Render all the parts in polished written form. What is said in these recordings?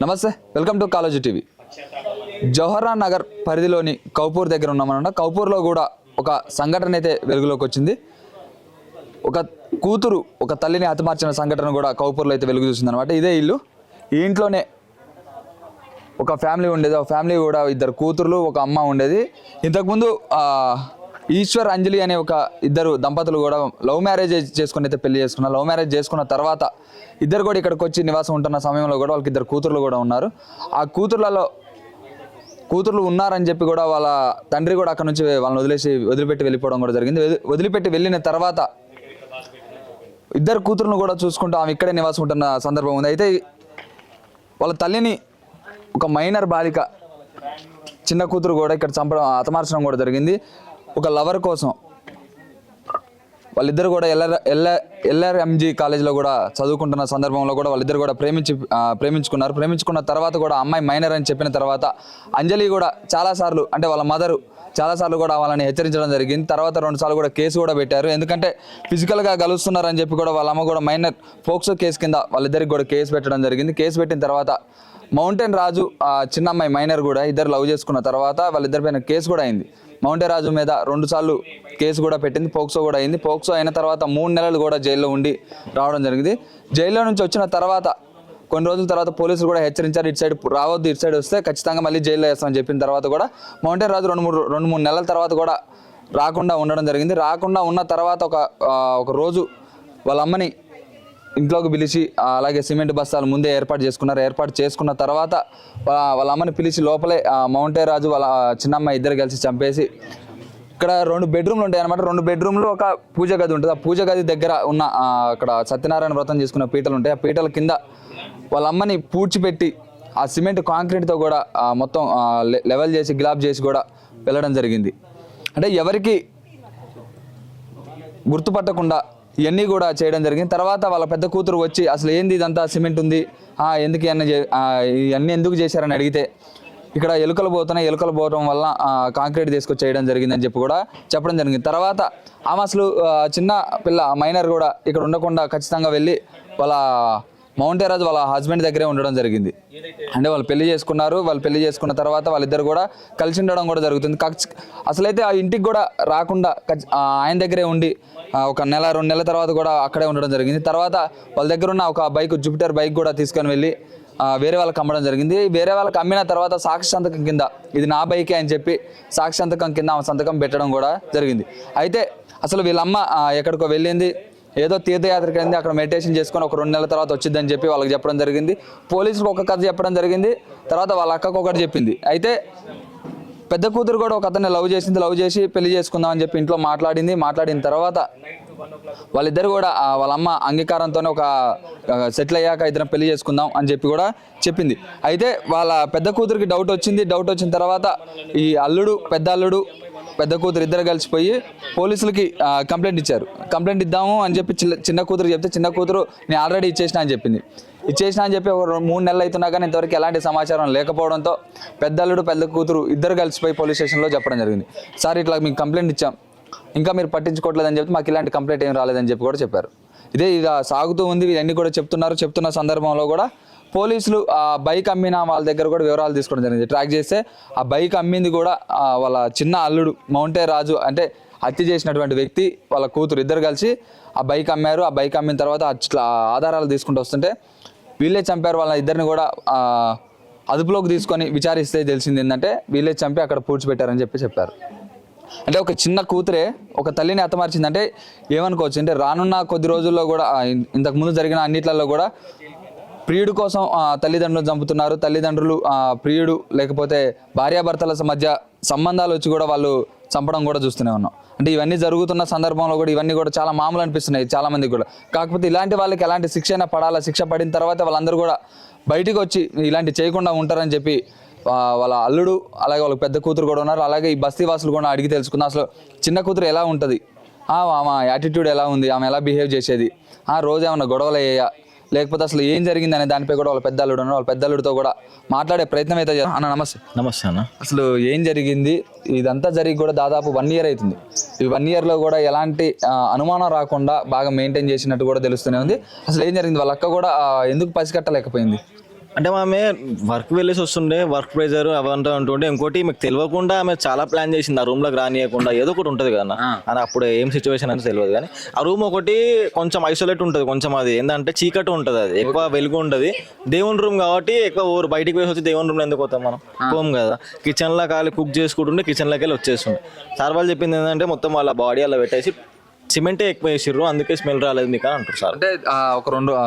నమస్తే, welcome to college TV. Jawaharlal Nagar పరిధిలోని కౌపూర్ దగ్గర ఉన్నామన్నమాట. కౌపూర్లో కూడా ఒక సంఘటన అయితే వెలుగులోకి వచ్చింది. ఒక కూతురు ఒక తల్లిని హతమార్చిన సంఘటన కూడా కౌపూర్లో అయితే వెలుగు చూసింది అనమాట. ఇదే ఇల్లు, ఈ ఇంట్లోనే ఒక ఫ్యామిలీ ఉండేది. ఆ ఫ్యామిలీ కూడా ఇద్దరు కూతుర్లు, ఒక అమ్మ ఉండేది. ఇంతకుముందు ఈశ్వర్ అంజలి అనే ఒక ఇద్దరు దంపతులు కూడా లవ్ మ్యారేజ్ చేసుకుని అయితే పెళ్లి చేసుకున్నారు. లవ్ మ్యారేజ్ చేసుకున్న తర్వాత ఇద్దరు కూడా ఇక్కడికి వచ్చి నివాసం ఉంటున్న సమయంలో కూడా వాళ్ళకి ఇద్దరు కూతుర్లు కూడా ఉన్నారు. ఆ కూతుర్లు ఉన్నారని చెప్పి కూడా వాళ్ళ తండ్రి కూడా అక్కడ నుంచి వాళ్ళని వదిలిపెట్టి వెళ్ళిపోవడం కూడా జరిగింది. వదిలిపెట్టి వెళ్ళిన తర్వాత ఇద్దరు కూతురును కూడా చూసుకుంటూ ఆమె ఇక్కడే నివాసం ఉంటున్న సందర్భం ఉంది. అయితే వాళ్ళ తల్లిని ఒక మైనర్ బాలిక చిన్న కూతురు కూడా ఇక్కడ హతమార్చడం కూడా జరిగింది. ఒక లవర్ కోసం వాళ్ళిద్దరు కూడా ఎల్ఆర్ఎంజీ కాలేజీలో కూడా చదువుకుంటున్న సందర్భంలో కూడా వాళ్ళిద్దరు కూడా ప్రేమించుకున్నారు. ప్రేమించుకున్న తర్వాత కూడా అమ్మాయి మైనర్ అని చెప్పిన తర్వాత అంజలి కూడా చాలాసార్లు, అంటే వాళ్ళ మదరు చాలాసార్లు కూడా వాళ్ళని హెచ్చరించడం జరిగింది. తర్వాత 2 సార్లు కూడా కేసు కూడా పెట్టారు. ఎందుకంటే ఫిజికల్గా కలుస్తున్నారని చెప్పి కూడా వాళ్ళ అమ్మ కూడా మైనర్ పోక్సో కేసు కింద వాళ్ళిద్దరికి కూడా కేసు పెట్టడం జరిగింది. కేసు పెట్టిన తర్వాత మౌంటైన్ రాజు చిన్న అమ్మాయి మైనర్ కూడా ఇద్దరు లవ్ చేసుకున్న తర్వాత వాళ్ళిద్దరి పైన కేసు కూడా అయింది. మౌంటైన్ రాజు మీద 2 సార్లు కేసు కూడా పెట్టింది. పోక్సో కూడా అయింది. పోక్సో అయిన తర్వాత 3 నెలలు కూడా జైల్లో ఉండి రావడం జరిగింది. జైల్లో నుంచి వచ్చిన తర్వాత కొన్ని రోజుల తర్వాత పోలీసులు కూడా హెచ్చరించారు, ఇటు సైడ్ రావద్దు, ఇటు సైడ్ వస్తే ఖచ్చితంగా మళ్ళీ జైల్లో వేస్తామని చెప్పిన తర్వాత కూడా మౌంటైన్ రాజు 2-3 నెలల తర్వాత కూడా రాకుండా ఉండడం జరిగింది. రాకుండా ఉన్న తర్వాత ఒక రోజు వాళ్ళ అమ్మని ఇంట్లోకి పిలిచి అలాగే సిమెంట్ బస్తాలు ముందే ఏర్పాటు చేసుకున్నారు. ఏర్పాటు చేసుకున్న తర్వాత వాళ్ళ అమ్మని పిలిచి లోపలే మౌంటైన్ రాజు వాళ్ళ చిన్నమ్మాయి ఇద్దరు కలిసి చంపేసి ఇక్కడ 2 బెడ్రూమ్లు ఉంటాయి అనమాట. 2 బెడ్రూమ్లు ఒక పూజ గది ఉంటుంది. ఆ పూజ గది దగ్గర ఉన్న అక్కడ సత్యనారాయణ వ్రతం చేసుకున్న పీటలు ఉంటాయి. ఆ పీటల కింద వాళ్ళ అమ్మని పూడ్చిపెట్టి ఆ సిమెంట్ కాంక్రీట్తో కూడా మొత్తం లెవెల్ చేసి గ్లాబ్ చేసి కూడా వెళ్ళడం జరిగింది. అంటే ఎవరికి గుర్తుపట్టకుండా ఇవన్నీ కూడా చేయడం జరిగింది. తర్వాత వాళ్ళ పెద్ద కూతురు వచ్చి అసలు ఏంది ఇదంతా సిమెంట్ ఉంది, ఎందుకు ఇవన్నీ ఎందుకు చేశారని అడిగితే ఇక్కడ ఎలుకలు పోవడం వల్ల కాంక్రీట్ తీసుకొచ్చి చేయడం జరిగిందని చెప్పి కూడా చెప్పడం జరిగింది. తర్వాత ఆమె అసలు చిన్న పిల్ల మైనర్ కూడా ఇక్కడ ఉండకుండా ఖచ్చితంగా వెళ్ళి వాళ్ళ మౌంటైన్ రాజు వాళ్ళ హస్బెండ్ దగ్గరే ఉండడం జరిగింది. అంటే వాళ్ళు పెళ్లి చేసుకున్నారు. వాళ్ళు పెళ్లి చేసుకున్న తర్వాత వాళ్ళిద్దరు కూడా కలిసి ఉండడం కూడా జరుగుతుంది. అసలైతే ఆ ఇంటికి కూడా రాకుండా ఆయన దగ్గరే ఉండి ఒక 1-2 నెలల తర్వాత కూడా అక్కడే ఉండడం జరిగింది. తర్వాత వాళ్ళ దగ్గర ఉన్న ఒక బైక్, జూపిటర్ బైక్ కూడా తీసుకొని వెళ్ళి వేరే వాళ్ళకి అమ్మడం జరిగింది. వేరే వాళ్ళకి అమ్మిన తర్వాత సాక్షి సంతకం కింద ఇది నా బైకే అని చెప్పి సాక్షి సంతకం కింద ఆమె సంతకం పెట్టడం కూడా జరిగింది. అయితే అసలు వీళ్ళమ్మ ఎక్కడికో వెళ్ళింది, ఏదో తీర్థయాత్రకి వెళ్ళింది, అక్కడ మెడిటేషన్ చేసుకొని ఒక 2 నెలల తర్వాత వచ్చిందని చెప్పి వాళ్ళకి చెప్పడం జరిగింది. పోలీసులకు ఒక కథ చెప్పడం జరిగింది. తర్వాత వాళ్ళ అక్కకు ఒకటి చెప్పింది. అయితే పెద్ద కూతురు కూడా ఒక అతన్ని లవ్ చేసి పెళ్లి చేసుకుందాం అని చెప్పి ఇంట్లో మాట్లాడిన తర్వాత వాళ్ళిద్దరు కూడా వాళ్ళ అమ్మ అంగీకారంతోనే ఒక సెటిల్ అయ్యాక ఇద్దరం పెళ్లి చేసుకుందాం అని చెప్పి కూడా చెప్పింది. అయితే వాళ్ళ పెద్ద కూతురికి డౌట్ వచ్చిన తర్వాత ఈ పెద్ద కూతురు ఇద్దరు కలిసిపోయి పోలీసులకి కంప్లైంట్ ఇచ్చారు. కంప్లైంట్ ఇద్దాము అని చెప్పి చిన్న కూతురు చెప్తే చిన్న కూతురు నేను ఆల్రెడీ ఇచ్చేసిన అని చెప్పి ఒక 3 నెలలు అవుతున్నా కానీ ఇంతవరకు ఎలాంటి సమాచారం లేకపోవడంతో పెద్ద కూతురు ఇద్దరు కలిసిపోయి పోలీస్ స్టేషన్లో చెప్పడం జరిగింది. సార్ ఇట్లా మీకు కంప్లైంట్ ఇచ్చాం, ఇంకా మీరు పట్టించుకోవట్లేదని చెప్పి మాకు ఇలాంటి కంప్లైంట్ ఏం రాలేదని చెప్పి కూడా చెప్పారు. ఇదే ఇక సాగుతూ ఉంది. ఇవన్నీ కూడా చెప్తున్న సందర్భంలో కూడా పోలీసులు ఆ బైక్ అమ్మిన వాళ్ళ దగ్గర కూడా వివరాలు తీసుకోవడం జరిగింది. ట్రాక్ చేస్తే ఆ బైక్ అమ్మింది కూడా వాళ్ళ చిన్న అల్లుడు మౌంటైన్ రాజు, అంటే హత్య చేసినటువంటి వ్యక్తి వాళ్ళ కూతురు ఇద్దరు కలిసి ఆ బైక్ అమ్మారు. ఆ బైక్ అమ్మిన తర్వాత అట్లా ఆధారాలు తీసుకుంటూ వస్తుంటే వీళ్ళే చంపారు. వాళ్ళ ఇద్దరిని కూడా అదుపులోకి తీసుకొని విచారిస్తే తెలిసింది ఏంటంటే వీళ్ళే చంపి అక్కడ పూడ్చిపెట్టారని చెప్పారు. అంటే ఒక చిన్న కూతురే ఒక తల్లిని హతమార్చిందంటే ఏమనుకోవచ్చు అంటే రానున్న కొద్ది రోజుల్లో కూడా ఇంతకుముందు జరిగిన అన్నిట్లలో కూడా ప్రియుడు కోసం తల్లిదండ్రులు చంపుతున్నారు. తల్లిదండ్రులు ప్రియుడు లేకపోతే భార్యాభర్తల మధ్య సంబంధాలు వచ్చి కూడా వాళ్ళు చంపడం కూడా చూస్తూనే ఉన్నాం. అంటే ఇవన్నీ జరుగుతున్న సందర్భంలో కూడా ఇవన్నీ కూడా చాలా మామూలు అనిపిస్తున్నాయి చాలా మందికి కూడా. కాకపోతే ఇలాంటి వాళ్ళకి ఎలాంటి శిక్ష అయినా పడాలా, శిక్ష పడిన తర్వాత వాళ్ళందరూ కూడా బయటికి వచ్చి ఇలాంటి చేయకుండా ఉంటారని చెప్పి వాళ్ళ అల్లుడు అలాగే వాళ్ళ పెద్ద కూతురు కూడా ఉన్నారు. అలాగే ఈ బస్తీ వాసులు కూడా అడిగి తెలుసుకుందాం అసలు చిన్న కూతురు ఎలా ఉంటుంది, ఆమె యాటిట్యూడ్ ఎలా ఉంది, ఆమె ఎలా బిహేవ్ చేసేది, రోజు ఏమన్నా గొడవలు అయ్యాయా, లేకపోతే అసలు ఏం జరిగింది అనే దానిపై కూడా వాళ్ళ పెద్ద అల్లుడు ఉన్నారు. వాళ్ళ పెద్ద అల్లుడితో కూడా మాట్లాడే ప్రయత్నం అయితే అన్న. నమస్తే అన్న. అసలు ఏం జరిగింది? ఇదంతా జరిగి కూడా దాదాపు 1 ఇయర్ అవుతుంది. ఈ 1 ఇయర్లో కూడా ఎలాంటి అనుమానం రాకుండా బాగా మెయింటైన్ చేసినట్టు కూడా తెలుస్తూనే ఉంది. అసలు ఏం జరిగింది? వాళ్ళ అక్క కూడా ఎందుకు పసిగట్టలేకపోయింది? అంటే ఆమె వర్క్ వెళ్ళేసి వస్తుండే, వర్క్ ప్రెజర్ అవంతా ఉంటుండే. ఇంకోటి మీకు తెలియకుండా ఆమె చాలా ప్లాన్ చేసింది ఆ రూమ్ లోకి రానియకుండా. ఏదో ఒకటి ఉంటుంది కదా అని, అప్పుడు ఏం సిచ్యువేషన్ అంటే తెలియదు కానీ ఆ రూమ్ ఒకటి కొంచెం ఐసోలేట్ ఉంటుంది, కొంచెం అది ఏంటంటే చీకటి ఉంటుంది, అది ఎక్కువ వెలుగు ఉంటుంది. దేవుని రూమ్ కాబట్టి ఎక్కువ ఊరు బయటికి వేసి వచ్చి దేవుని రూమ్ ఎందుకు పోతాం మనం, పోం కదా. కిచెన్ లో ఖాళీ కుక్ చేసుకుంటుండే, కిచెన్ లోకి వెళ్ళి వచ్చేస్తుండే. సార్ వాళ్ళు చెప్పింది ఏంటంటే మొత్తం వాళ్ళ బాడీ అలా పెట్టేసి సిమెంటే ఎక్కువ వేసిర్రు, అందుకే స్మెల్ రాలేదు మీకు అని అంటారు సార్. అంటే ఒక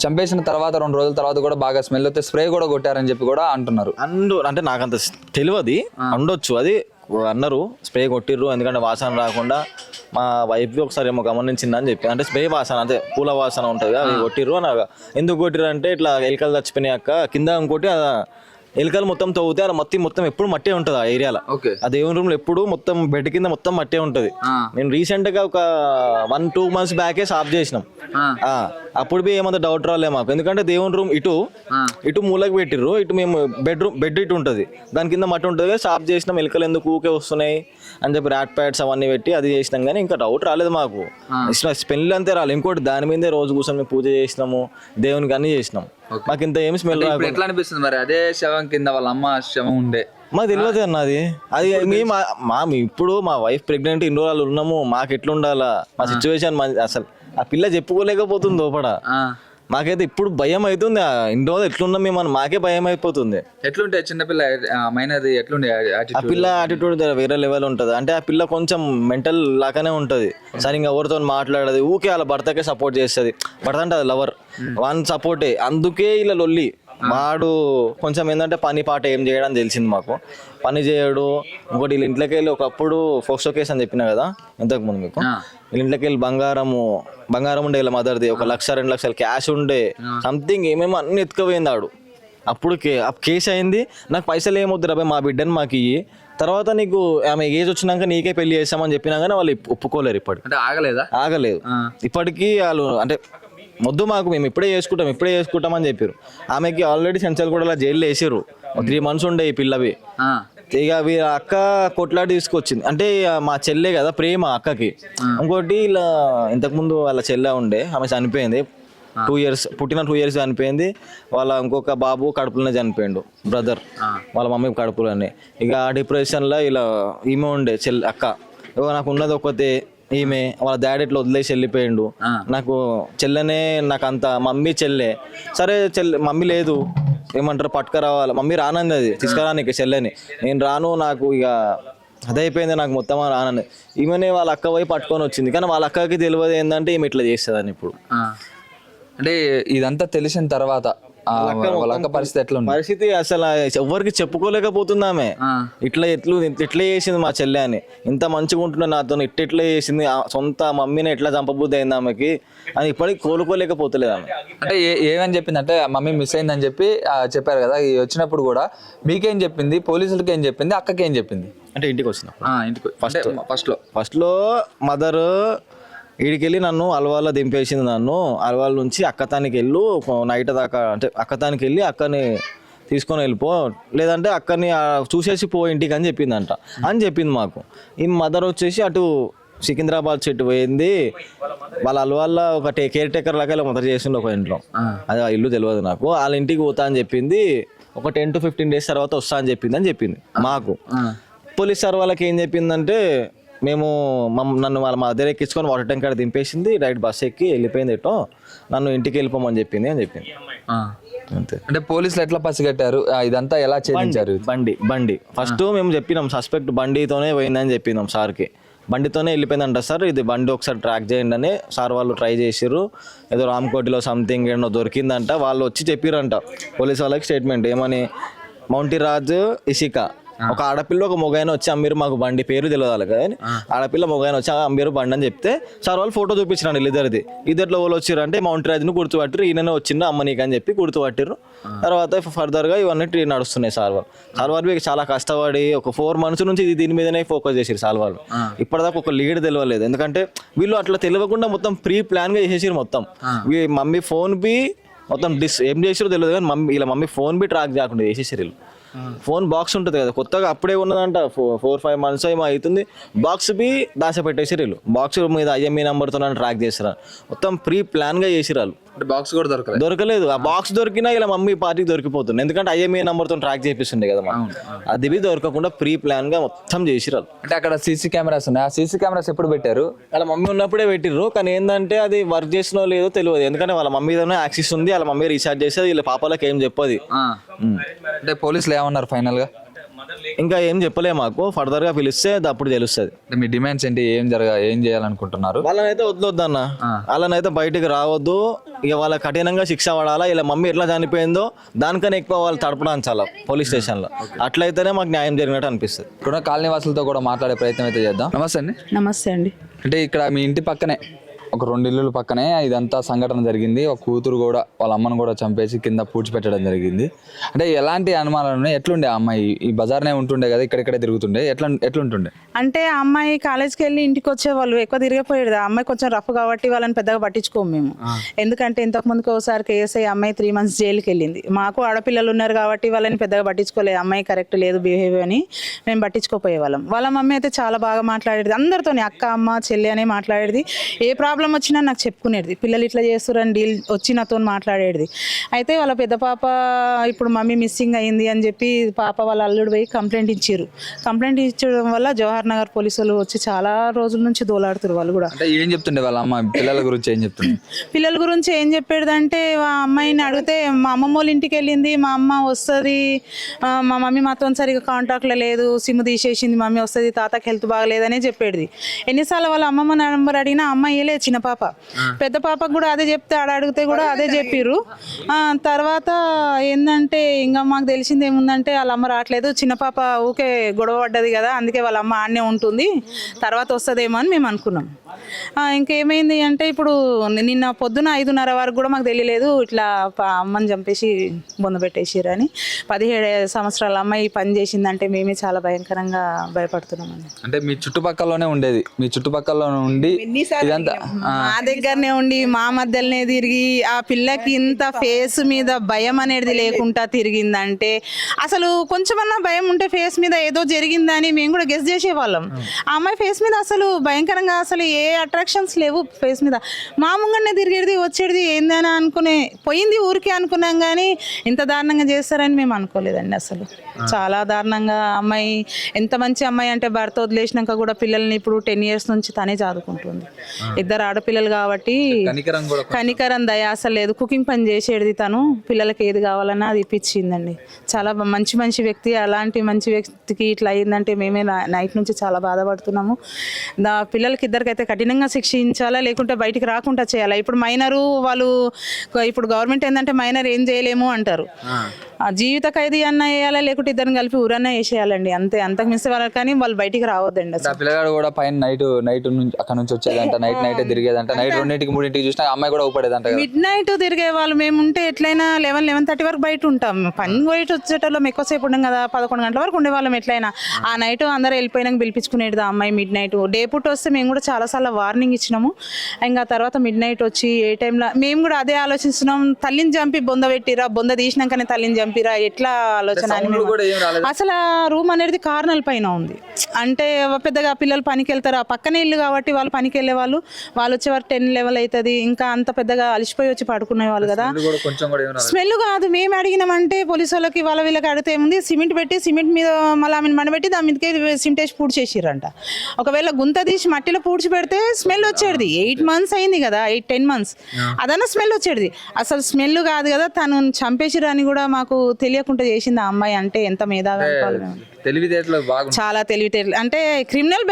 చంపేసిన తర్వాత 2 రోజుల తర్వాత కూడా బాగా స్మెల్ వస్తే స్ప్రే కూడా కొట్టారని చెప్పి కూడా అంటున్నారు. అంటే నాకంత తెలియదు, ఉండొచ్చు అది అన్నారు. స్ప్రే కొట్టిర్రు ఎందుకంటే వాసన రాకుండా. మా వైఫ్ ఒకసారి ఏమో గమనించిందని చెప్పి, అంటే స్ప్రే వాసన అంటే పూల వాసన ఉంటుంది అది కొట్టిర్రు అని. ఎందుకు కొట్టిర్రు అంటే ఇట్లా ఎలుకలు చచ్చిపోయినాక కింద ఇంకోటి ఎలుకలు మొత్తం తవ్వుతే అది మొత్తం ఎప్పుడు మట్టే ఉంటుంది ఆ ఏరియాలో. ఆ దేవుని రూమ్ లో ఎప్పుడు మొత్తం బెడ్ కింద మొత్తం మట్టే ఉంటది. నేను రీసెంట్ గా ఒక 1-2 months బ్యాకే సాఫ్ చేసినాం. అప్పుడు ఏమంత డౌట్ రాలే మాకు, ఎందుకంటే దేవుని రూమ్ ఇటు మూలకి పెట్టిర్రు, ఇటు మేము బెడ్ ఇటు ఉంటుంది, దాని కింద మట్టి ఉంటుంది. సాఫ్ చేసినాం, ఎలుకలు ఎందుకు ఊకే వస్తున్నాయి అని చెప్పి ర్యాట్ ప్యాడ్స్ అవన్నీ పెట్టి అది చేసినాం. కానీ ఇంకా డౌట్ రాలేదు మాకు, స్మెల్ అంతే రాలేదు. ఇంకోటి దాని మీదే రోజు కూర్చొని మేము పూజ చేసినాము, దేవునికి అన్ని చేసినాం. మాకు ఇంత ఏం స్మెల్ రాదు. ఎట్లా అనిపిస్తుంది మరి అదే శవం కింద వాళ్ళ అమ్మ శవం ఉండే? మాకు తెలియదు అన్న అది మేము ఇప్పుడు మా వైఫ్ ప్రెగ్నెంట్ 2 రోజులు ఉన్నాము, మాకు ఎట్లా ఉండాలా మా సిచ్యువేషన్. అసలు ఆ పిల్ల చెప్పుకోలేకపోతుంది లోపల. మాకైతే ఇప్పుడు భయం అవుతుంది, 2 రోజులు ఎట్లున్నాం మేము అని మాకే భయం అయిపోతుంది. ఎట్లుంటే చిన్నపిల్ల మైనది ఎట్లుండే? ఆ పిల్ల యాటిట్యూడ్ వేరే లెవెల్ ఉంటుంది. అంటే ఆ పిల్ల కొంచెం మెంటల్ లాగానే ఉంటుంది, సరిగ్గా ఎవరితో మాట్లాడదు, ఊకే వాళ్ళ భర్తకే సపోర్ట్ చేస్తుంది. భర్త అంటే అది లవర్, వన్ సపోర్టే, అందుకే ఇలా లొల్లి. వాడు కొంచెం ఏంటంటే పని పాట ఏం చేయడం తెలిసింది మాకు, పని చేయడు. ఇంకోటి వీళ్ళ ఇంట్లోకి వెళ్ళి ఒకప్పుడు ఫోక్సో కేసు అని చెప్పినా కదా ఇంతకు ముందు మీకు, వీళ్ళ ఇంట్లోకి వెళ్ళి బంగారం ఉండే వీళ్ళ మదర్ది 1 లక్ష 2 లక్షలు క్యాష్ ఉండే, సంథింగ్ ఏమేమో అన్ని ఎత్తుకుపోయింది ఆడు. అప్పుడు కేసు అయింది. నాకు పైసలు ఏమొద్దు రాబాయ్, మా బిడ్డని మాకు ఇయ్యి, తర్వాత నీకు ఆమె ఏజ్ వచ్చినాక నీకే పెళ్లి చేస్తామని చెప్పినా కానీ వాళ్ళు ఒప్పుకోలేరు. ఇప్పటికి అంటే ఆగలేదు. ఇప్పటికీ వాళ్ళు అంటే మొద్దు మాకు, మేము ఇప్పుడే చేసుకుంటాం అని చెప్పారు. ఆమెకి ఆల్రెడీ సెంచల్ కూడా జైల్లో వేసారు, 3 months ఉండే ఈ పిల్లవి. ఇక వీళ్ళ అక్క కొట్లాడి తీసుకొచ్చింది, అంటే మా చెల్లె కదా ప్రేమ అక్కకి. ఇంకోటి ఇలా ఇంతకుముందు వాళ్ళ చెల్లె ఉండే, ఆమె చనిపోయింది 2 years, పుట్టిన 2 years చనిపోయింది. వాళ్ళ ఇంకొక బాబు కడుపులోనే చనిపోయిండు, బ్రదర్ వాళ్ళ మమ్మీ కడుపులోనే. ఇక ఆ డిప్రెషన్లో ఇలా ఈమె ఉండే అక్క, నాకు ఉన్నది ఒకతే ఈమె, వాళ్ళ డాడీ ఇట్లా వదిలేసి వెళ్ళిపోయిండు. నాకు చెల్లెనే, నాకు అంత మమ్మీ చెల్లె. సరే మమ్మీ లేదు ఏమంటారు పట్టుకురావాలి, మమ్మీ రానంది అది తీసుకురానికి చెల్లెని. నేను రాను, నాకు ఇక అదైపోయింది, నాకు మొత్తం రానంది. ఈమెనే వాళ్ళ అక్క పోయి పట్టుకొని వచ్చింది, కానీ వాళ్ళ అక్కకి తెలియదు ఏంటంటే ఈమె ఇట్లా చేస్తుందని. ఇప్పుడు అంటే ఇదంతా తెలిసిన తర్వాత పరిస్థితి అసలు ఎవరికి చెప్పుకోలేకపోతుంది ఆమె. ఎట్లా చేసింది మా చెల్లె అని, ఇంత మంచిగా ఉంటున్నా నాతో ఇట్లా చేసింది, సొంత మమ్మీని ఎట్లా చంపబుద్ధి అయింది ఆమెకి అని ఇప్పటికి కోలుకోలేకపోతలేదు ఆమె. అంటే ఏమని చెప్పింది అంటే మమ్మీ మిస్ అయిందని చెప్పి చెప్పారు కదా, వచ్చినప్పుడు కూడా మీకేం చెప్పింది, పోలీసులకి ఏం చెప్పింది, అక్కకి ఏం చెప్పింది? అంటే ఇంటికి వచ్చినప్పుడు ఫస్ట్ లో మదర్ ఈడికెళ్ళి నన్ను అలవాళ్ళ దింపేసింది. నన్ను అలవాళ్ళ నుంచి అక్కతానికి వెళ్ళు, నైట్ దాకా అంటే అక్కతానికి వెళ్ళి అక్కని తీసుకొని వెళ్ళిపో, లేదంటే అక్కని చూసేసి పో ఇంటికి అని చెప్పింది మాకు. ఈ మదర్ వచ్చేసి అటు సికింద్రాబాద్ చెట్టు పోయింది, వాళ్ళ అలవాళ్ళ ఒక కేర్ టేకర్ లాగా మొదట చేసింది ఒక ఇంట్లో, అది ఆ ఇల్లు తెలియదు నాకు. వాళ్ళ ఇంటికి పోతా అని చెప్పింది, ఒక 10 to 15 days తర్వాత వస్తా అని చెప్పింది మాకు. పోలీస్ సార్ వాళ్ళకి ఏం చెప్పిందంటే, మేము నన్ను వాళ్ళ మా దగ్గర ఎక్కించుకొని వాటర్ ట్యాంక్ కాడ దింపేసింది, డైరెక్ట్ బస్ ఎక్కి వెళ్ళిపోయింది, ఎటో నన్ను ఇంటికి వెళ్ళిపోమని చెప్పింది అంతే. అంటే పోలీసులు ఎట్లా పసిగట్టారు, ఇదంతా ఎలా చేయించారు? బండి ఫస్ట్ మేము చెప్పినాం, సస్పెక్ట్ బండితోనే పోయిందని చెప్పినాం సార్కి. బండితోనే వెళ్ళిపోయిందంట సార్, ఇది బండి ఒకసారి ట్రాక్ చేయండి అని సార్ వాళ్ళు ట్రై చేసిర్రు. ఏదో రామ్కోటిలో సంథింగ్ ఏమో దొరికిందంట, వాళ్ళు వచ్చి చెప్పిరంట పోలీస్ వాళ్ళకి స్టేట్మెంట్ ఏమని, మౌంటిరాజ్ ఇసిక ఒక ఆడపిల్ల ఒక మొగైన వచ్చి అమ్మిరు, మాకు బండి పేరు తెలియదు కానీ ఆడపిల్ల మొగైన వచ్చి అమ్మిరు బండి అని చెప్తే సార్ వాళ్ళు ఫోటో చూపించారు ఇద్దరిలో వాళ్ళు వచ్చారు అంటే మౌంట్ రాజ్ని గుర్తుపట్టిరు, ఈయననే వచ్చిండు అమ్మ నీకు అని చెప్పి గుర్తుపట్టిరు. తర్వాత ఫర్దర్గా ఇవన్నీ నడుస్తున్నాయి. సార్ వాళ్ళు చాలా కష్టపడి ఒక 4 months నుంచి దీని మీదనే ఫోకస్ చేసారు సార్ వాళ్ళు. ఇప్పటిదాకా ఒక లీడ్ తెలియలేదు, ఎందుకంటే వీళ్ళు అట్లా తెలియకుండా మొత్తం ప్రీ ప్లాన్గా చేసేసారు. మొత్తం మమ్మీ ఫోన్ బి మొత్తం ఏం చేసారో తెలియదు కానీ ఇలా మమ్మీ ఫోన్ బి ట్రాక్ చేయకుండా చేసేసారు వీళ్ళు. ఫోన్ బాక్స్ ఉంటుంది కదా, కొత్తగా అప్పుడే ఉన్నదంట, 4-5 months ఏమో అవుతుంది. బాక్స్ బి దాచ పెట్టేసారు వీళ్ళు. బాక్స్ మీద IMEI నెంబర్తో ట్రాక్ చేసిరా, మొత్తం ప్రీ ప్లాన్గా చేసిరాలు. అంటే బాక్స్ కూడా దొరకలేదు. ఆ బాక్స్ దొరికినా ఇలా మమ్మీ పార్టీకి దొరికిపోతుంది, ఎందుకంటే IMEI నెంబర్తో ట్రాక్ చేపిస్తుండే కదా మనం. అది బి దొరకకుండా ప్రీ ప్లాన్గా మొత్తం చేసిరాలు. అంటే అక్కడ సీసీ కెమెరాస్ ఉన్నాయి. ఆ సీసీ కెమెరాస్ ఎప్పుడు పెట్టారు? వాళ్ళ మమ్మీ ఉన్నప్పుడే పెట్టిర్రు, కానీ ఏంటంటే అది వర్క్ చేసినో లేదో తెలియదు, ఎందుకంటే వాళ్ళ మమ్మీతోనే యాక్సెస్ ఉంది. వాళ్ళ మమ్మీ రీఛార్జ్ చేసేది, వీళ్ళ పాపలకు ఏం చెప్పదు. అంటే పోలీసులు ఏమన్నారు ఫైనల్ గా? ఇంకా ఏం చెప్పలే మాకు, ఫర్దర్ గా పిలిస్తే అప్పుడు తెలుస్తుంది. మీ డిమాండ్స్ ఏంటి? ఏం చేయాలనుకుంటున్నారు? వాళ్ళనైతే వదిలొద్దన్న, వాళ్ళనైతే బయటికి రావద్దు, ఇక వాళ్ళ కఠినంగా శిక్ష పడాలా. ఇలా మమ్మీ ఎట్లా చనిపోయిందో దానికన్నా ఎక్కువ వాళ్ళు తడపడాంచాలా పోలీస్ స్టేషన్ లో, అట్లయితేనే మాకు న్యాయం జరిగినట్టు అనిపిస్తుంది. ఇక్కడ కాలనీ వాసులతో కూడా మాట్లాడే ప్రయత్నం అయితే చేద్దాం. నమస్తే అండి. నమస్తే అండి. అంటే ఇక్కడ మీ ఇంటి పక్కనే ఒక 2 ఇల్లుల పక్కనే ఇదంతా సంఘటన జరిగింది. ఒక కూతురు కూడా వాళ్ళ అమ్మను కూడా చంపేసి కింద పూడ్చిపెట్టడం జరిగింది. అంటే ఎలాంటి అనుమానాలు ఉన్నాయి? ఎట్లుండే ఆ అమ్మాయి? ఈ బజార్నే ఉంటుండే కదా, ఇక్కడిక్కడే తిరుగుతుండే, ఎట్లుంటుండే? అంటే ఆ అమ్మాయి కాలేజ్కి వెళ్ళి ఇంటికి వచ్చే వాళ్ళు ఎక్కువ తిరిగిపోయేది. ఆ అమ్మాయి కొంచెం రఫ్ కాబట్టి వాళ్ళని పెద్దగా పట్టించుకోము మేము. ఎందుకంటే ఇంతకు ముందుకు ఒకసారి కేసు అమ్మాయి 3 months జైలుకి వెళ్ళింది. మాకు ఆడపిల్లలు ఉన్నారు కాబట్టి వాళ్ళని పెద్దగా పట్టించుకోలేదు. అమ్మాయి కరెక్ట్ లేదు బిహేవియర్ అని మేము పట్టించుకోపోయే వాళ్ళం. వాళ్ళ మమ్మీ అయితే చాలా బాగా మాట్లాడేది, అందరితోని అక్క అమ్మ చెల్లి అనే మాట్లాడేది. ఏ ప్రాబ్లం వచ్చినా నాకు చెప్పుకునేది, పిల్లలు ఇట్లా చేస్తారని డీల్ వచ్చి నాతో మాట్లాడేది. అయితే వాళ్ళ పెద్ద పాప ఇప్పుడు మమ్మీ మిస్సింగ్ అయింది అని చెప్పి పాప వాళ్ళ అల్లుడు పోయి కంప్లైంట్ ఇచ్చారు. కంప్లైంట్ ఇచ్చడం వల్ల జవహర్ నగర్ పోలీసులు వచ్చి చాలా రోజుల నుంచి దోలాడుతారు. వాళ్ళు కూడా అంటే ఏం చెప్తుండే వాళ్ళ అమ్మ పిల్లల గురించి? ఏం చెప్తుండే? పిల్లల గురించి ఏం చెప్పేదంటే, ఆ అమ్మాయిని అడిగితే మా అమ్మమ్మ వాళ్ళ ఇంటికి వెళ్ళింది, మా అమ్మ వస్తుంది, మా మమ్మీ మాతో సరిగా కాంటాక్ట్లో లేదు, సిమ్ తీసేసింది, మమ్మీ వస్తుంది, తాతకి హెల్త్ బాగలేదనే చెప్పేది. ఎన్నిసార్లు వాళ్ళ అమ్మమ్మ నెంబర్ అడిగినా అమ్మాయి లేదు. చిన్న పాప, పెద్ద పాపకు కూడా అదే చెప్తే అడిగితే కూడా అదే చెప్పిర్రు. తర్వాత ఏంటంటే ఇంకా మాకు తెలిసింది ఏముందంటే వాళ్ళ అమ్మ రావట్లేదు, చిన్న పాప ఊకే గొడవ పడ్డది కదా, అందుకే వాళ్ళ అమ్మ ఆడనే ఉంటుంది, తర్వాత వస్తుందేమో అని మేము అనుకున్నాం. ఇంకేమైంది అంటే ఇప్పుడు నిన్న పొద్దున 5:30 వరకు కూడా మాకు తెలియలేదు ఇట్లా అమ్మని చంపేసి బొంద పెట్టేసిర్రు అని. 17 సంవత్సరాల అమ్మాయి పని చేసిందంటే మేమే చాలా భయంకరంగా భయపడుతున్నామండి. అంటే మీ చుట్టుపక్కలలోనే ఉండేది, మీ చుట్టుపక్కల ఉండి ఇదంతా మా దగ్గరనే ఉండి మా మధ్యలోనే తిరిగి ఆ పిల్లకి ఇంత ఫేస్ మీద భయం అనేది లేకుండా తిరిగిందంటే, అసలు కొంచెమన్నా భయం ఉంటే ఫేస్ మీద ఏదో జరిగిందని మేము కూడా గెస్ చేసేవాళ్ళం. ఆ అమ్మాయి ఫేస్ మీద అసలు భయంకరంగా అసలు ఏ అట్రాక్షన్స్ లేవు ఫేస్ మీద. మామూలుగానే తిరిగేది వచ్చేది ఏందని అనుకునే పోయింది ఊరికి అనుకున్నాం, కానీ ఇంత దారుణంగా చేస్తారని మేము అనుకోలేదండి. అసలు చాలా దారుణంగా. అమ్మాయి ఎంత మంచి అమ్మాయి అంటే భర్త వదిలేసినాక కూడా పిల్లల్ని ఇప్పుడు 10 years నుంచి తనే చదువుకుంటుంది. 2 ఆడపిల్లలు కాబట్టి కనికరం దయ అసలు లేదు. కుకింగ్ పని చేసేది తను, పిల్లలకి ఏది కావాలన్నా అది ఇప్పించిందండి. చాలా మంచి వ్యక్తి. అలాంటి మంచి వ్యక్తికి ఇట్లా అయిందంటే మేమే నైట్ నుంచి చాలా బాధపడుతున్నాము. పిల్లలకి ఇద్దరికైతే కఠినంగా శిక్షించాలా, లేకుంటే బయటికి రాకుండా చేయాలా. ఇప్పుడు మైనరు వాళ్ళు, ఇప్పుడు గవర్నమెంట్ ఏంటంటే మైనర్ ఏం చేయలేము అంటారు. ఆ జీవిత ఖైదీ అన్న వేయాలా, లేకుంటే ఇద్దరిని కలిపి ఊరన్నా వేసేయాలండి, అంతే. అంతకు మిస్ వాళ్ళు, కానీ వాళ్ళు బయటికి రావద్దండి. అసలు పిల్లగాడు కూడా పైన నైట్ నుంచి అక్కడ నుంచి వచ్చేదంట, నైట్ తిరిగేదంట, నైట్ 2-3 చూసినా అమ్మాయి కూడా ఊపడేదంట. మిడ్ నైట్ తిరిగే వాళ్ళు మేము ఉంటే ఎట్లయినా 11-11:30 వరకు బయట ఉంటాం. పని బయట వచ్చేటోళ్ళం ఎక్కువసేపు ఉండం కదా, 11 గంటల వరకు ఉండేవాళ్ళం ఎట్లయినా. ఆ నైట్ అందరూ వెళ్ళిపోయినాక పిలిపించుకునేది ఆ అమ్మాయి మిడ్ నైట్. డే పూట వస్తే మేము కూడా చాలాసార్లు వార్నింగ్ ఇచ్చినాము. ఇంకా తర్వాత మిడ్ నైట్ వచ్చి ఏ టైంలో మేము కూడా అదే ఆలోచిస్తున్నాం, తల్లిని చంపి బొంద పెట్టిరా, బొంద తీసినాకనే తల్లిని చంపిరా, ఎట్లా ఆలోచన అని. అసలు ఆ రూమ్ అనేది కార్నల్ పైన ఉంది. అంటే పెద్దగా పిల్లలు పనికి వెళ్తారు, ఆ పక్కనే ఇల్లు కాబట్టి వాళ్ళు పనికి వెళ్ళే వాళ్ళు వచ్చేవారు 10-11 అవుతుంది. ఇంకా అంత పెద్దగా అలిసిపోయి వచ్చి పడుకునే వాళ్ళు కదా. స్మెల్ కాదు, మేము అడిగినామంటే పోలీసు వాళ్ళకి వీళ్ళకి అడిగితే ఏముంది, సిమెంట్ పెట్టి సిమెంట్ మీద మళ్ళీ ఆమెను మండబెట్టి దాని మీదకి సిమెంటేసి పూడ్చి చేసిర్రంట. ఒకవేళ గుంత తీసి మట్టిలో పూడ్చి పెడితే స్మెల్ వచ్చేది. 8 months అయింది కదా, 8-10 months, అదన్నా స్మెల్ వచ్చేది. అసలు స్మెల్ కాదు కదా, తను చంపేసిరని కూడా మాకు తెలియకుండా చేసింది ఆ అమ్మాయి. అంటే ఎంత మేధావి అనుకోవాలి. చాలా తెలివితేటలు. అంటే క్రిమినల్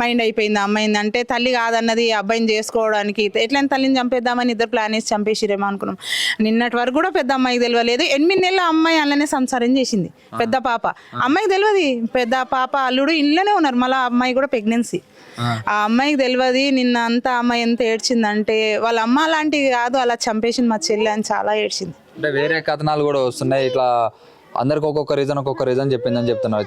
మైండ్ అయిపోయింది ఆ అమ్మాయింది. అంటే తల్లి కాదన్నది అబ్బాయిని చేసుకోవడానికి ఎట్లయినా తల్లిని చంపేద్దామని ఇద్దరు ప్లాన్ వేసి చంపేసిరేమో అనుకున్నాం. నిన్నటి వరకు కూడా పెద్ద అమ్మాయికి తెలియలేదు. 8 నెలల అమ్మాయి అలానే సంసారం చేసింది, పెద్ద పాప. అమ్మాయికి తెలియదు, పెద్ద పాప అల్లుడు ఇంట్లోనే ఉన్నారు, మళ్ళీ అమ్మాయి కూడా ప్రెగ్నెన్సీ. ఆ అమ్మాయికి తెలియదు. నిన్న అంతా అమ్మాయి ఎంత ఏడ్చిందంటే, వాళ్ళ అమ్మ లాంటివి కాదు, అలా చంపేసింది మా చెల్లి అని చాలా ఏడ్చింది. అంటే వేరే కథనాలు కూడా వస్తున్నాయి, ఇట్లా అందరికి ఒక్కొక్క రీజన్ చెప్పిందని చెప్తున్నారు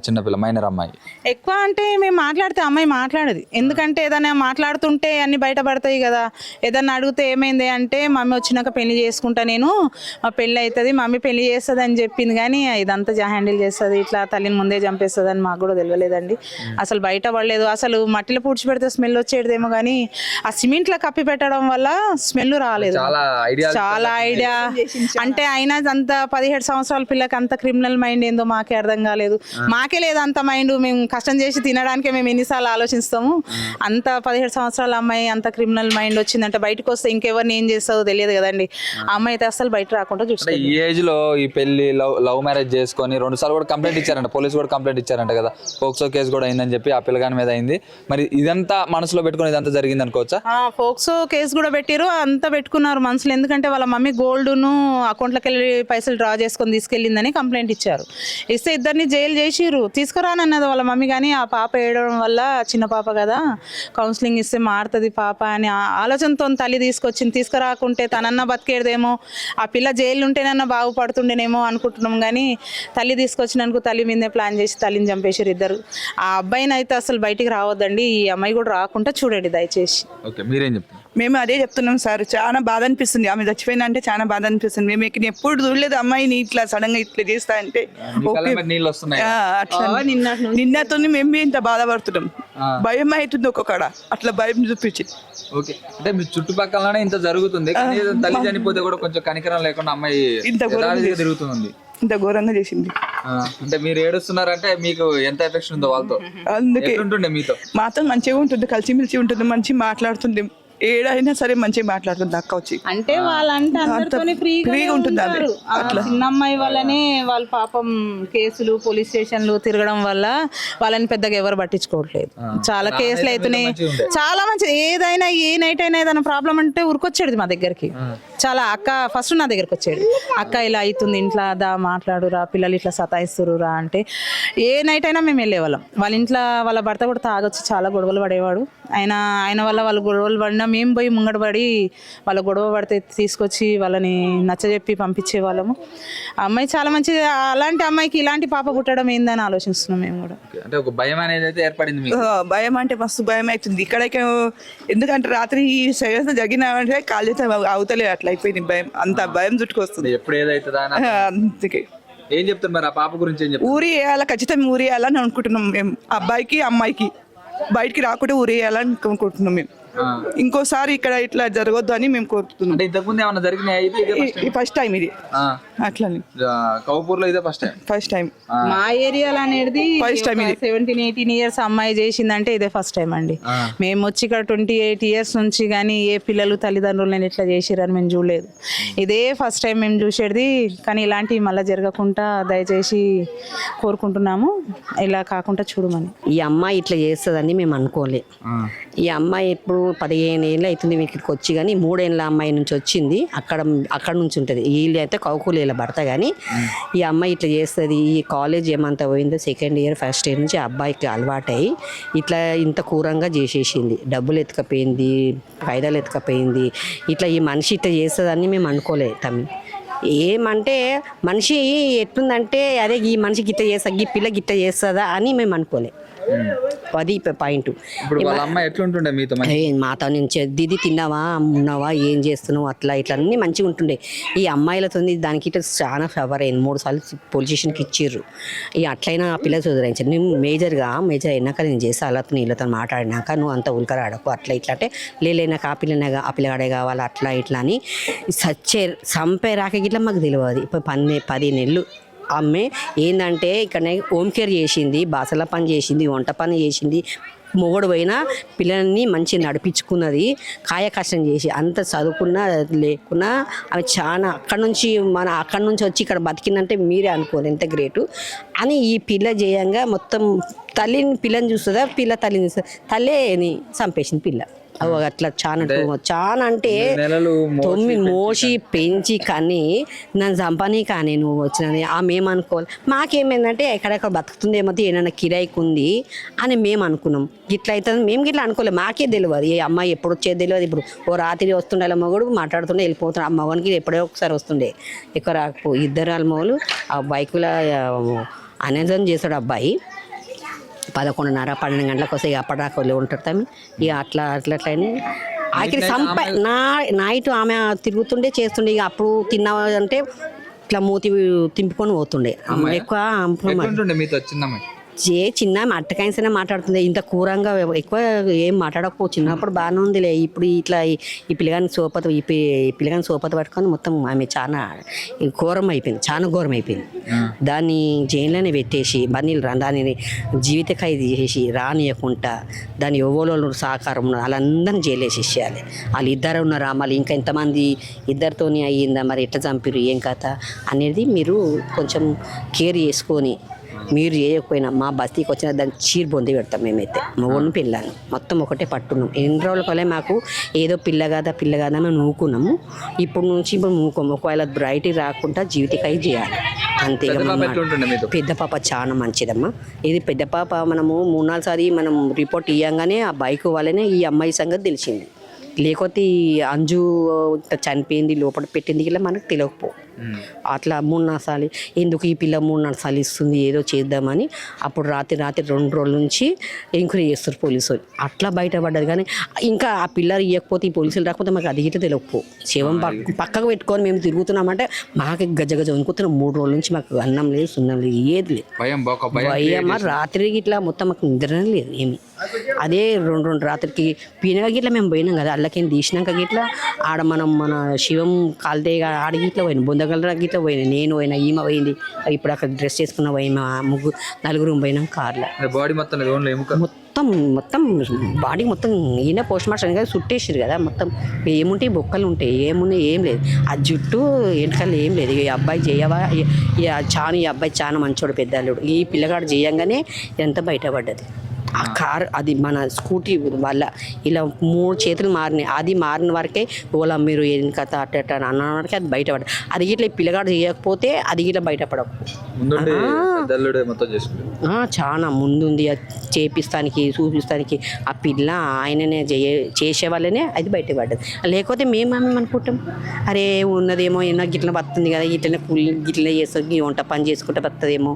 చిన్నపిల్ల మైనర్ అమ్మాయి. ఎక్కువ అంటే మేము మాట్లాడితే అమ్మాయి మాట్లాడదు. ఎందుకంటే ఏదైనా మాట్లాడుతుంటే అన్ని బయటపడతాయి కదా. ఏదన్నా అడిగితే ఏమైంది అంటే మమ్మీ వచ్చినాక పెళ్లి చేసుకుంటా, నేను మా పెళ్ళి అవుతుంది, మమ్మీ పెళ్లి చేస్తుంది అని చెప్పింది. కానీ ఇదంతా హ్యాండిల్ చేస్తుంది, ఇట్లా తల్లిని ముందే చంపేస్తుంది అని మాకు కూడా తెలియలేదండి. అసలు బయట పడలేదు. అసలు మట్టిలో పూడ్చి పెడితే స్మెల్ వచ్చేదేమో కానీ ఆ సిమెంట్లో కప్పి పెట్టడం వల్ల స్మెల్ రాలేదు. చాలా ఐడియా అంటే అయినా అంత 17 సంవత్సరాల పిల్లకి అంత క్రిమినల్ మైండ్ ఏందో మాకే అర్థం కాలేదు. మాకే లేదు అంత మైండ్. మేము కష్టం చేసి తినడానికే మేము ఎన్నిసార్లు ఆలోచిస్తాము. అంత 17 సంవత్సరాల అమ్మాయి అంత క్రిమినల్ మైండ్ వచ్చిందంటే బయటకు వస్తే ఇంకెవరిని ఏం చేస్తుందో తెలియదు కదండి. ఆ అమ్మాయి అయితే అసలు బయట రాకుండా చూస్తుంది. ఈ ఏజ్ లో ఈ పెళ్లి లవ్ మ్యారేజ్ చేసుకొని 2 సార్లు కూడా కంప్లైంట్ ఇచ్చారంట, పోలీసు కూడా కంప్లైంట్ ఇచ్చారంట కదా. పోక్సో కేసు కూడా అయిందని చెప్పి ఆ పిల్లగాని మీద అయింది. మరి ఇదంతా మనసులో పెట్టుకుని ఇదంతా జరిగింది అనుకోవచ్చా? పోక్సో కేసు కూడా పెట్టిరు, అంతా పెట్టుకున్నారు మనసులో. ఎందుకంటే వాళ్ళ మమ్మీ గోల్డ్ను అకౌంట్లోకి వెళ్ళి పైసలు డ్రా చేసుకొని తీసుకెళ్ళిందని కంప్లైంట్ ఇచ్చారు. ఇస్తే ఇద్దరిని జైలు చేసిరు. తీసుకురానన్నది వాళ్ళ మమ్మీ. కానీ ఆ పాప ఏడవడం వల్ల, చిన్న పాప కదా, కౌన్సిలింగ్ ఇస్తే మారుతుంది పాప అని ఆలోచనతో తల్లి తీసుకొచ్చింది. తీసుకురాకుంటే తనన్నా బతికేదేమో, ఆ పిల్ల జైలు ఉంటేనన్నా బాగుపడుతుండేనేమో అనుకుంటున్నాం. కానీ తల్లి తీసుకొచ్చినందుకు తల్లి మీదే ప్లాన్ చేసి తల్లిని చంపేసారు ఇద్దరు. ఆ అబ్బాయిని అయితే అసలు బయటికి రావద్దండి. ఈ అమ్మాయి కూడా రాకుండా చూడండి దయచేసి. ఓకే, మీరేం చెప్తారు? మేము అదే చెప్తున్నాం సార్. చాలా బాధ అనిపిస్తుంది. ఆమె చచ్చిపోయినా అంటే చాలా బాధ అనిపిస్తుంది. మేము ఇక్కడ ఎప్పుడు చూడలేదు అమ్మాయిని ఇట్లా సడన్ గా ఇట్లా చేస్తా అంటే. అట్లా నిన్నతో మేము ఇంత బాధపడుతున్నాం. భయం అవుతుంది ఒక్కొక్కడ, అట్లా భయం చూపించి. ఓకే, అంటే మీ చుట్టుపక్కలనే ఇంత జరుగుతుంది, తల్లి చనిపోతే కూడా కొంచెం కనికరం లేకుండా అమ్మాయి ఇంత తిరుగుతుంది. ఇంత ఘోరంగా చేసింది. అంటే మీరు ఏడుస్తున్నారంటే మీకు ఎంత ఎఫెక్షన్ ఉందో వాళ్ళతో. అందుకే ఉంటుండే మీతో మాతో మంచిగా ఉంటుంది, కలిసిమెలిసి ఉంటుంది, మంచి మాట్లాడుతుంది. ఏడైనా సరే మంచిగా మాట్లాడుతుంది అక్క వచ్చి. అంటే వాళ్ళంటే అందరితోనే ఫ్రీగా ఉంటుంది. చిన్న అమ్మాయి వల్లనే వాళ్ళ పాపం కేసులు పోలీస్ స్టేషన్లు తిరగడం వల్ల వాళ్ళని పెద్దగా ఎవరు పట్టించుకోవట్లేదు. చాలా కేసులు అవుతున్నాయి. చాలా మంచిది. ఏదైనా ఏ నైట్ అయినా ఏదైనా ప్రాబ్లం అంటే ఉరికొచ్చేది మా దగ్గరికి. చాలా అక్క ఫస్ట్ నా దగ్గరకు వచ్చేది. అక్క ఇలా అవుతుంది ఇంట్లో, దా మాట్లాడురా, పిల్లలు ఇట్లా సతాయిస్తురురా అంటే ఏ నైట్ అయినా మేము వెళ్ళేవాళ్ళం. వాళ్ళ ఇంట్లో వాళ్ళ భర్త కూడా తాగొచ్చి చాలా గొడవలు పడేవాడు. ఆయన వల్ల వాళ్ళు గొడవలు పడినా మేము పోయి ముంగడబడి వాళ్ళ గొడవ పడితే తీసుకొచ్చి వాళ్ళని నచ్చజెప్పి పంపించే వాళ్ళము. అమ్మాయి చాలా మంచిది. అలాంటి అమ్మాయికి ఇలాంటి పాప పుట్టడం ఏందని ఆలోచిస్తున్నాం మేము కూడా. అంటే ఒక భయం అనేది అయితే ఏర్పడింది మీకు? భయం అంటే మస్తు భయం అవుతుంది ఇక్కడికి. ఎందుకంటే రాత్రి ఈ జరిగిన కాళ్ళు అవుతలే, అట్లా అయిపోయింది భయం. అంత భయం చుట్టుకొస్తుంది ఎప్పుడు ఏదైతుందా. అందుకే ఏం చెప్తారు మరి ఆ పాప గురించి? ఏం చెప్తారు? ఊరి వేయాలా, ఖచ్చితంగా ఊరి వేయాలని అనుకుంటున్నాం మేము. అబ్బాయికి అమ్మాయికి బయటికి రాకుండా ఊరి వేయాలని అనుకుంటున్నాం మేము. ఇంకోసారి ఇక్కడ ఇట్లా జరగొద్దు అని మేము కోరుతున్నాం. అంటే ఇంతకుముందు ఏమన్నా జరిగినాయి? ఫస్ట్ టైం ఇది. అట్లని కౌపూర్లో ఇదే ఫస్ట్ టైం. మా ఏరియాలో అనేది 17-18 ఇయర్స్ అమ్మాయి చేసిందంటే ఇదే ఫస్ట్ టైం అండి. మేము వచ్చి ఇక్కడ 28 ఇయర్స్ నుంచి కానీ ఏ పిల్లలు తల్లిదండ్రులు నేను ఇట్లా చేసిరని మేము చూడలేదు. ఇదే ఫస్ట్ టైం మేము చూసేది. కానీ ఇలాంటివి మళ్ళీ జరగకుండా దయచేసి కోరుకుంటున్నాము, ఇలా కాకుండా చూడమని. ఈ అమ్మాయి ఇట్లా చేస్తుందని మేము అనుకోలే. ఈ అమ్మాయి ఇప్పుడు 15 ఏళ్ళు అవుతుంది మీకు ఇక్కడికి వచ్చి. కానీ 3 ఏళ్ళ అమ్మాయి నుంచి వచ్చింది. అక్కడ నుంచి ఉంటుంది. వీళ్ళు అయితే కౌకులేల భర్త. కానీ ఈ అమ్మాయి ఇట్లా చేస్తుంది. ఈ కాలేజ్ ఏమంతా పోయిందో సెకండ్ ఇయర్ ఫస్ట్ ఇయర్ నుంచి అబ్బాయికి అలవాటై ఇట్లా ఇంత క్రూరంగా చేసేసింది. డబ్బులు ఎత్తుకపోయింది, కాయిదాలు ఎత్తుకపోయింది. ఇట్లా ఈ మనిషి ఇట్లా చేస్తుందని మేము అనుకోలే తమ్మి. ఏమంటే మనిషి ఎట్లుందంటే అదే ఈ మనిషి గిట్ట చేస్తా, ఈ పిల్ల గిట్ట చేస్తుందా అని మేము అనుకోలే. అది పాయింట్. మాతో నుంచి దిది తిన్నావా, ఉన్నావా, ఏం చేస్తున్నావు, అట్లా ఇట్లా అన్నీ మంచిగా ఉంటుండే. ఈ అమ్మాయిలతో దానికి ఇట్లా చాలా ఫేవర్ అయింది. 3 సార్లు పోలీస్ స్టేషన్కి ఇచ్చిర్రు. ఇక అట్లయినా ఆ పిల్లలు చదువురాయించారు. నేను మేజర్ అయినాక నేను చేసి వాళ్ళతో వీళ్ళతో మాట్లాడినాక నువ్వు అంత ఉల్కరాడకు అట్లా ఇట్లా అంటే లేనాక ఆ పిల్లగాడే కావాలి అట్లా ఇట్లా అని చంపే రాక ఇట్లా మాకు తెలియదు. ఇప్పుడు 10 నెలలు అమ్మే ఏంటంటే ఇక్కడ హోమ్ కేర్ చేసింది, బాసల పని చేసింది, వంట పని చేసింది. మొగడు పోయినా పిల్లల్ని మంచిగా నడిపించుకున్నది. కాయ కష్టం చేసి అంత చదువుకున్నా లేకున్నా ఆమె చాలా అక్కడి నుంచి వచ్చి ఇక్కడ బతికిందంటే మీరే అనుకోరు ఎంత గ్రేటు అని. ఈ పిల్ల చేయంగా మొత్తం పిల్లని చూస్తుందా, పిల్ల తల్లిని చూస్తుందా, తల్లేని చంపేసింది పిల్ల. అట్లా చాలా అంటే నెలలు 9 మోసి పెంచి కానీ నన్ను చంపని కానీ నువ్వు వచ్చినది మేము అనుకోవాలి. మాకేమైందంటే ఎక్కడెక్కడ బతుకుతుందేమో ఏమైనా కిరాయికి ఉంది అని మేము అనుకున్నాం. గిట్లా అవుతుంది మేము గిట్లా అనుకోలేదు. మాకే తెలియదు ఏ అమ్మాయి ఎప్పుడు వచ్చేది తెలియదు. ఇప్పుడు ఓ రాత్రి వస్తుండే వాళ్ళ మగడు మాట్లాడుతుండే వెళ్ళిపోతుండే. ఆ మగనికి ఎప్పుడో ఒకసారి వస్తుండే, ఎక్కువ రాకపో. ఇద్దరు వాళ్ళ మగలు ఆ బైకుల అనేది చేస్తాడు అబ్బాయి. 11:30 12 గంటలకు వస్తే అప్పటిదాకా వెళ్ళి ఉంటారు తమ్మి. ఇక అట్లనే ఆఖరి నైట్ ఆమె తిరుగుతుండే చేస్తుండే. ఇక అప్పుడు తిన్నావా అంటే ఇట్లా మూతి తింపుకొని పోతుండే. ఎక్కువ మీతో వచ్చిందమ్మాయి చిన్న అట్టకాయసనే మాట్లాడుతుంది. ఇంత కూరంగా ఎక్కువ ఏం మాట్లాడకపో. చిన్నప్పుడు బాగానే ఉందిలే. ఇప్పుడు ఇట్లా ఈ పిల్లగాని సోపత పట్టుకొని మొత్తం ఆమె చాలా ఘోరం అయిపోయింది. చాలా ఘోరం అయిపోయింది. దాన్ని జైల్లోనే పెట్టేసి దానిని జీవిత ఖైదు చేసి రానియకుండా దాని ఎవరోళ్ళు సహకారం ఉన్నారు వాళ్ళందరినీ జైలు వేసేసేయాలి. వాళ్ళు ఇద్దరు ఉన్నారా, మళ్ళీ ఇంకా ఎంతమంది ఇద్దరితోని అయ్యిందా, మరి ఎట్లా చంపిరు ఏం కథ అనేది మీరు కొంచెం కేర్ చేసుకొని మీరు చేయకపోయినా మా బస్తీకి వచ్చిన దాన్ని చీర బొంది పెడతాం. మేమైతే మా ఒళ్ళు పిల్లను మొత్తం ఒకటే పట్టున్నాం. ఎన్ని రోజుల కలే మాకు ఏదో పిల్ల కదా మేము నూకున్నాము. ఇప్పుడు నూకోము. ఒకవేళ బ్రైట్కి రాకుండా జీవితకాయ చేయాలి అంతే. పెద్ద పాప చాలా మంచిదమ్మా. ఇది పెద్ద పాప మనము 3-4 సారి మనం రిపోర్ట్ ఇవ్వగానే ఆ బైక్ వల్లనే ఈ అమ్మాయి సంగతి తెలిసింది. లేకపోతే అంజు చనిపోయింది లోపల పెట్టింది ఇలా మనకు తెలియకపో. అట్లా 3-4 సార్లు ఎందుకు ఈ పిల్ల 3-4 సార్లు ఇస్తుంది ఏదో చేద్దామని అప్పుడు రాత్రి 2 రోజుల నుంచి ఎంక్వైరీ చేస్తారు పోలీసులు. అట్లా బయటపడ్డది. కానీ ఇంకా ఆ పిల్లలు ఇవ్వకపోతే ఈ పోలీసులు రాకపోతే మాకు అది గిట్ట తెలియకపో. శవం పక్కకు పెట్టుకొని మేము తిరుగుతున్నామంటే మాకు గజ అనుకుంటున్నాం. 3 రోజుల నుంచి మాకు అన్నం లేదు, సున్నం లేదు, ఏది లేదు. భయమా రాత్రి గిట్లా మొత్తం మాకు నిద్ర లేదు ఏమి. అదే 2 రాత్రికి పీనగా గిట్లా మేము పోయినాం కదా. అల్లకేం తీసినాక గిట్లా ఆడ మన శివం కాలితే ఆడ గిట్లా పోయినాం. బొందగలరా గిట్లా పోయినా. నేను పోయినా, ఈమె పోయింది. ఇప్పుడు అక్కడ డ్రెస్ చేసుకున్న పోయినా 4 పోయినాం కార్లో. బాడీ మొత్తం బాడీ మొత్తం ఈయన పోస్ట్ మార్టం కదా చుట్టేసారు కదా. మొత్తం ఏముంటాయి బొక్కలు ఉంటాయి, ఏమున్నాయి ఏం లేదు. ఆ జుట్టు ఎంటకలు ఏం లేదు. ఈ అబ్బాయి ఈ అబ్బాయి చాలా మంచోడు పెద్దల్లుడు. ఈ పిల్లగాడు చేయంగానే ఎంత బయటపడ్డది. ఆ కార్ అది మన స్కూటీ వల్ల ఇలా 3 చేతులు మారినాయి. అది మారిన వరకే ఓలా మీరు ఏం కథ అట్ట అన్న వరకే అది బయటపడ. అది గిట్లా పిల్లగాడు చేయకపోతే అది గిట్లా బయటపడవు. చాలా ముందుంది చేపిస్తానికి చూపిస్తానికి. ఆ పిల్ల ఆయననే చేసే వాళ్ళనే అది బయటపడ్డది. లేకపోతే మేము అనుకుంటాం అరే ఉన్నదేమో ఏమో గిట్ల బతుంది కదా, గిట్లనే చేస్తుంది, వంట పని చేసుకుంటే బతుందేమో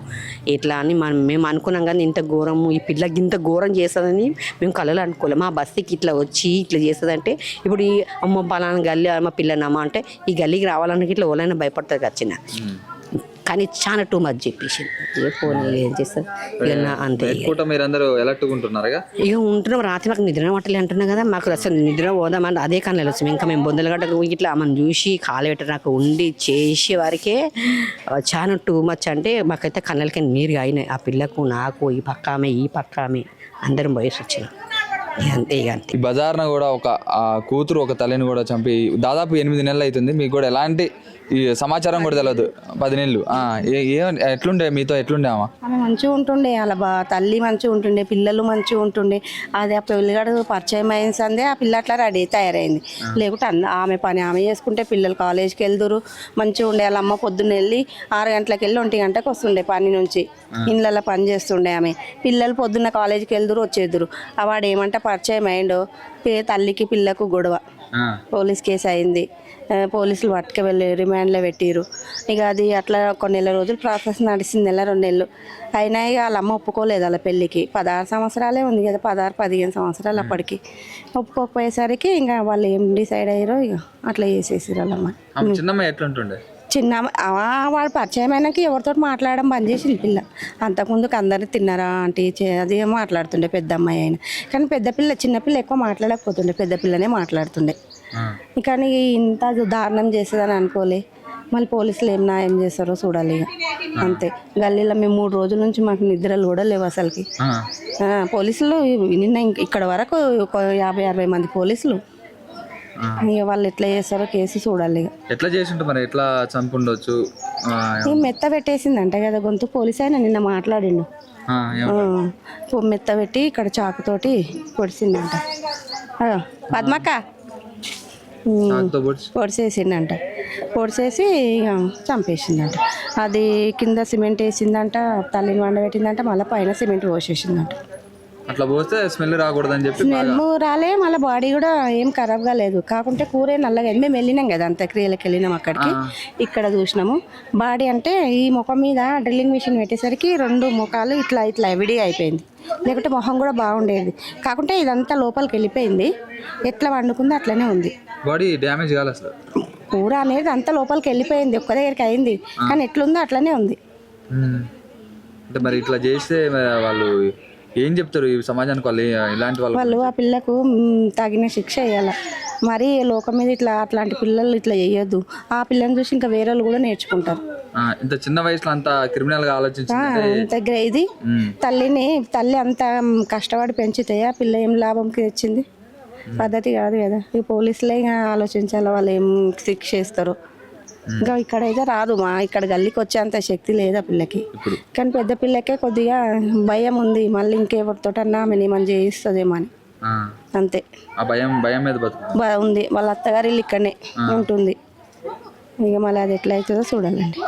ఇట్లా అని మేము అనుకున్నాం. కానీ ఇంత ఘోరము ఈ పిల్లకి ఇంత ఘోరం చేస్తుందని మేము కళలు అనుకోలేము. మా బస్తీకి ఇట్లా వచ్చి ఇట్లా చేస్తుందంటే ఇప్పుడు ఈ అమ్మ పలానా గల్లీ అమ్మ పిల్లనమ్మ అంటే ఈ గల్లీకి రావాలన్నా ఇట్లా ఓలైనా భయపడతారు వచ్చిన. కానీ చాలా టూ మచ్ చెప్పేసి ఏం చేస్తారు అంతే. ఇక ఉంటున్నాం. రాత్రి మాకు నిద్ర పట్టలే అంటున్నాం కదా. మాకు అసలు నిద్ర పోదామని అదే కన్నా వస్తాం. ఇంకా మేము బొందలగడ్డకు ఇట్లా మనం చూసి కాలు పెట్ట నాకు ఉండి చేసే వారికే చాలా టూ మచ్. అంటే మాకైతే కళ్ళకి నీరు అయినాయి. ఆ పిల్లకు నాకు ఈ పక్క ఆమె అందరం వయసు వచ్చినాం. అంతే ఇక అంతే. ఈ బజార్న కూడా ఒక కూతురు ఒక తల్లిని కూడా చంపి దాదాపు 8 నెలలు అవుతుంది. మీకు కూడా ఎలాంటి ఈ సమాచారం కూడా తెలియదు. 10 నెలలు ఎట్లుండే మీతో? ఎట్లుండే ఆమె మంచిగా ఉంటుండే. అలా తల్లి మంచిగా ఉంటుండే, పిల్లలు మంచిగా ఉంటుండే. అదే ఆ పిల్లగాడు పరిచయం అయిందే ఆ పిల్ల అట్లా రెడీ తయారైంది. లేకుంటే ఆమె పని ఆమె చేసుకుంటే పిల్లలు కాలేజీకి వెళ్దురు మంచిగా ఉండే. వాళ్ళ అమ్మ పొద్దున్న వెళ్ళి 6 గంటలకు వెళ్ళి 1 గంటకు వస్తుండే పని నుంచి. ఇళ్ళల్లో పని చేస్తుండే ఆమె. పిల్లలు పొద్దున్న కాలేజీకి వెళ్దురు వచ్చేదురు. వాడు ఏమంటే పరిచయం అయిండో తల్లికి పిల్లకు గొడవ, పోలీస్ కేసు అయింది. పోలీసులు పట్టుకు వెళ్ళి రిమాండ్లో పెట్టిరు. ఇక అది అట్లా కొన్ని నెల రోజులు ప్రాసెస్ నడిచింది. 1-2 నెలలు అయినా ఇక వాళ్ళ అమ్మ ఒప్పుకోలేదు. వాళ్ళ పెళ్ళికి 16 సంవత్సరాలే ఉంది కదా, 16-15 సంవత్సరాలు. అప్పటికి ఒప్పుకోకపోయేసరికి ఇంకా వాళ్ళు ఏం డిసైడ్ అయ్యారో ఇక అట్లా చేసేసారు వాళ్ళమ్మ. వాడు పరిచయం అయినాక ఎవరితో మాట్లాడడం బంద్ చేసింది పిల్ల. అంతకుముందుకు అందరు తిన్నారా ఆంటీ అది మాట్లాడుతుండే పెద్ద అమ్మాయి అయినా. కానీ చిన్నపిల్ల ఎక్కువ మాట్లాడకపోతుండే, పెద్ద పిల్లనే మాట్లాడుతుండే. కానీ ఇంత దారుణం చేసేదని అనుకోలే. మళ్ళీ పోలీసులు ఏం న్యాయం చేస్తారో చూడాలి ఇక అంతే. గల్లీలో మేము 3 రోజుల నుంచి మాకు నిద్రలు కూడా లేవు అసలుకి. పోలీసులు నిన్న ఇక్కడ వరకు ఒక 50-60 మంది పోలీసులు. ఇక వాళ్ళు ఎట్లా చేస్తారో కేసు చూడాలి. ఎట్లా చేసింటే మరి ఎట్లా చంపుండొచ్చు? మెత్త పెట్టేసింది అంటే కదా గొంతు. పోలీస్ అయినా నిన్న మాట్లాడిండు. మెత్త పెట్టి ఇక్కడ చాకుతోటి పొడిచిందంట. పద్మక్క పొడిసేసిందంట. పొడిసేసి ఇక చంపేసిందంట. అది కింద సిమెంట్ వేసిందంట, తల్లిని వండబెట్టిందంట, మళ్ళీ పైన సిమెంట్ పోసేసిందంట. అట్లా పోస్తే స్మెల్ రాకూడదని చెప్పి స్మెల్ రాలే, మళ్ళీ బాడీ కూడా ఏం ఖరాబ్ కాలేదు. కాకుంటే కూరే నల్లగా మేము వెళ్ళినాం కదా అంత్యక్రియలకు వెళ్ళినాం అక్కడికి. ఇక్కడ చూసినాము బాడీ అంటే ఈ ముఖం మీద డ్రిల్లింగ్ మిషన్ పెట్టేసరికి 2 ముఖాలు ఇట్లా ఇట్లా విడిగా అయిపోయింది. లేకుంటే మొహం కూడా బాగుండేది. కాకుంటే ఇదంతా లోపలికి వెళ్ళిపోయింది. ఎట్లా వండుకుందో అట్లనే ఉంది. బాడీ డ్యామేజ్ కాలేదు అసలు, కూర అనేది అంతా లోపలికి వెళ్ళిపోయింది, ఒక్క దగ్గరికి అయింది. కానీ ఎట్లుందో అట్లనే ఉంది. అంటే మరి ఇట్లా చేస్తే వాళ్ళు ఏం చెప్తారు ఈ సమాజానికి? వాళ్ళు ఇలాంటి వాళ్ళు ఆ పిల్లకు తగిన శిక్ష వేయాలి. మరి లోకం మీద ఇట్లా అట్లాంటి పిల్లలు ఇట్లా చేయొద్దు. ఆ పిల్లని చూసి ఇంకా వేరే వాళ్ళు కూడా నేర్చుకుంటారు. ఇంత చిన్న వయసులో అంత క్రిమినల్ గా ఆలోచించి ఇది తల్లి అంత కష్టపడి పెంచితే ఆ పిల్ల ఏం లాభంకి వచ్చింది? పద్ధతి కాదు కదా. ఈ పోలీసులే ఇంకా ఆలోచించాలి వాళ్ళు ఏం శిక్ష చేస్తారో. ఇంకా ఇక్కడైతే రాదు, మా ఇక్కడ గల్లీకి వచ్చేంత శక్తి లేదా పిల్లకి. కానీ పెద్ద పిల్లకే కొద్దిగా భయం ఉంది, మళ్ళీ ఇంకెవరితోటన్నా ఏమని చేయిస్తుందేమో అని. అంతే ఆ భయం మీద ఉంది. వాళ్ళ అత్తగారి ఇక్కడనే ఉంటుంది. ఇక మళ్ళీ అది ఎట్లా అవుతుందో చూడాలండి.